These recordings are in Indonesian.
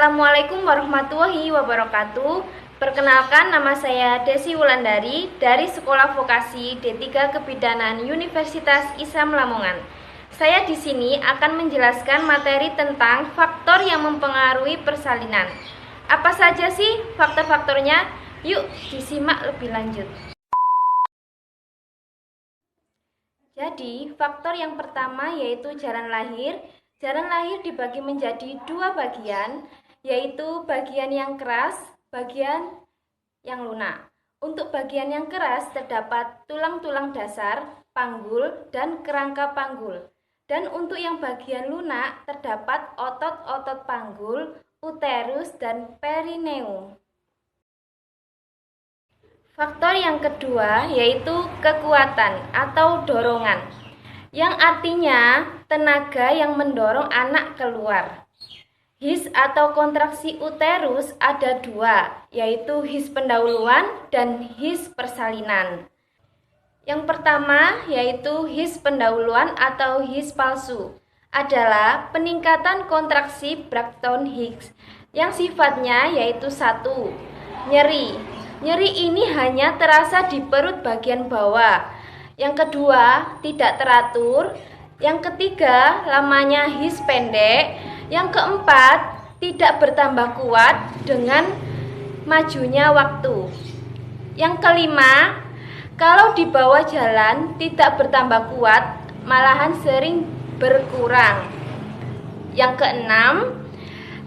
Assalamualaikum warahmatullahi wabarakatuh. Perkenalkan, nama saya Desi Wulandari dari Sekolah Vokasi D3 Kebidanan Universitas Islam Lamongan. Saya di sini akan menjelaskan materi tentang faktor yang mempengaruhi persalinan. Apa saja sih faktor-faktornya? Yuk disimak lebih lanjut. Jadi, faktor yang pertama yaitu jalan lahir. Jalan lahir dibagi menjadi dua bagian, yaitu bagian yang keras, bagian yang lunak. Untuk bagian yang keras terdapat tulang-tulang dasar, panggul, dan kerangka panggul. Dan untuk yang bagian lunak terdapat otot-otot panggul, uterus, dan perineum. Faktor yang kedua yaitu kekuatan atau dorongan, yang artinya tenaga yang mendorong anak keluar. His atau kontraksi uterus ada dua, yaitu his pendahuluan dan his persalinan. Yang pertama yaitu his pendahuluan atau his palsu, adalah peningkatan kontraksi Braxton Hicks yang sifatnya yaitu satu, nyeri. Nyeri ini hanya terasa di perut bagian bawah. Yang kedua, tidak teratur. Yang ketiga, lamanya his pendek. Yang keempat, tidak bertambah kuat dengan majunya waktu. Yang kelima, kalau di bawah jalan tidak bertambah kuat, malahan sering berkurang. Yang keenam,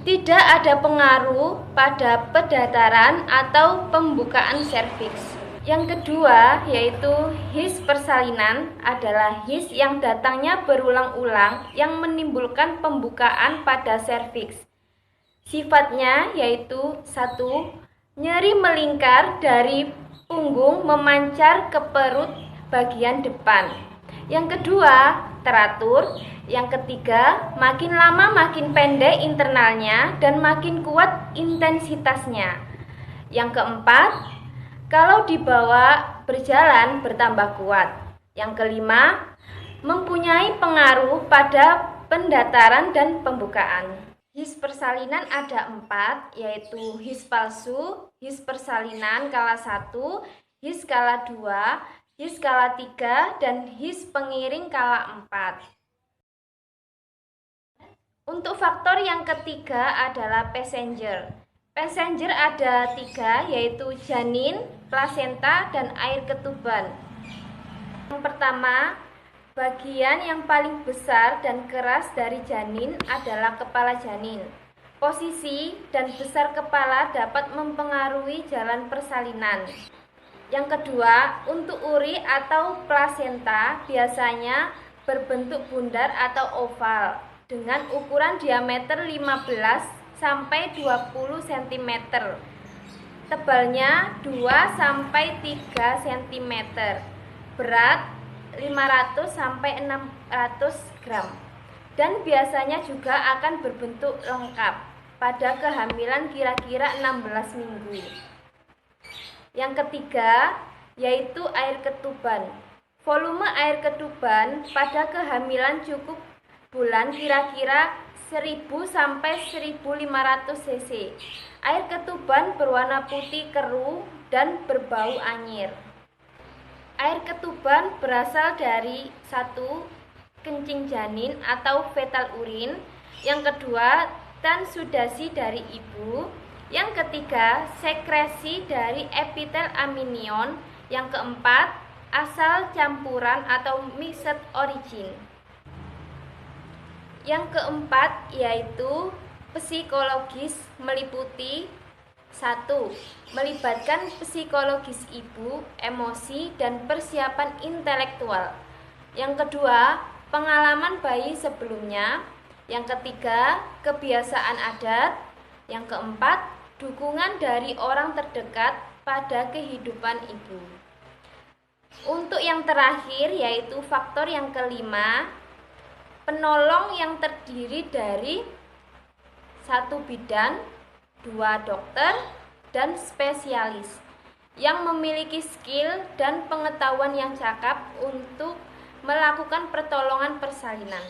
tidak ada pengaruh pada pendataran atau pembukaan serviks. Yang kedua yaitu his persalinan adalah his yang datangnya berulang-ulang yang menimbulkan pembukaan pada serviks. Sifatnya yaitu satu, nyeri melingkar dari punggung memancar ke perut bagian depan. Yang kedua, teratur. Yang ketiga, makin lama makin pendek internalnya dan makin kuat intensitasnya. Yang keempat, kalau dibawa berjalan bertambah kuat. Yang kelima, mempunyai pengaruh pada pendataran dan pembukaan. His persalinan ada 4, yaitu his palsu, his persalinan skala 1, his skala 2, his skala 3, dan his pengiring skala 4. Untuk faktor yang ketiga adalah passenger. Passenger ada 3, yaitu janin, plasenta, dan air ketuban. Yang pertama, bagian yang paling besar dan keras dari janin adalah kepala janin. Posisi dan besar kepala dapat mempengaruhi jalan persalinan. Yang kedua, untuk uri atau plasenta biasanya berbentuk bundar atau oval dengan ukuran diameter 15 sampai 20 cm. Tebalnya 2 sampai 3 cm. Berat 500 sampai 600 gram. Dan biasanya juga akan berbentuk lengkap pada kehamilan kira-kira 16 minggu. Yang ketiga yaitu air ketuban. Volume air ketuban pada kehamilan cukup bulan kira-kira 1000 sampai 1500 cc. Air ketuban berwarna putih keruh dan berbau anyir. Air ketuban berasal dari 1. Kencing janin atau fetal urine. Yang kedua, transudasi dari ibu. Yang ketiga, sekresi dari epitel amnion. Yang keempat, asal campuran atau mixed origin. Yang keempat yaitu psikologis, meliputi 1. Melibatkan psikologis ibu, emosi, dan persiapan intelektual. Yang kedua, pengalaman bayi sebelumnya. Yang ketiga, kebiasaan adat. Yang keempat, dukungan dari orang terdekat pada kehidupan ibu. Untuk yang terakhir yaitu faktor yang kelima, penolong yang terdiri dari 1 bidan, 2 dokter, dan spesialis yang memiliki skill dan pengetahuan yang cakap untuk melakukan pertolongan persalinan.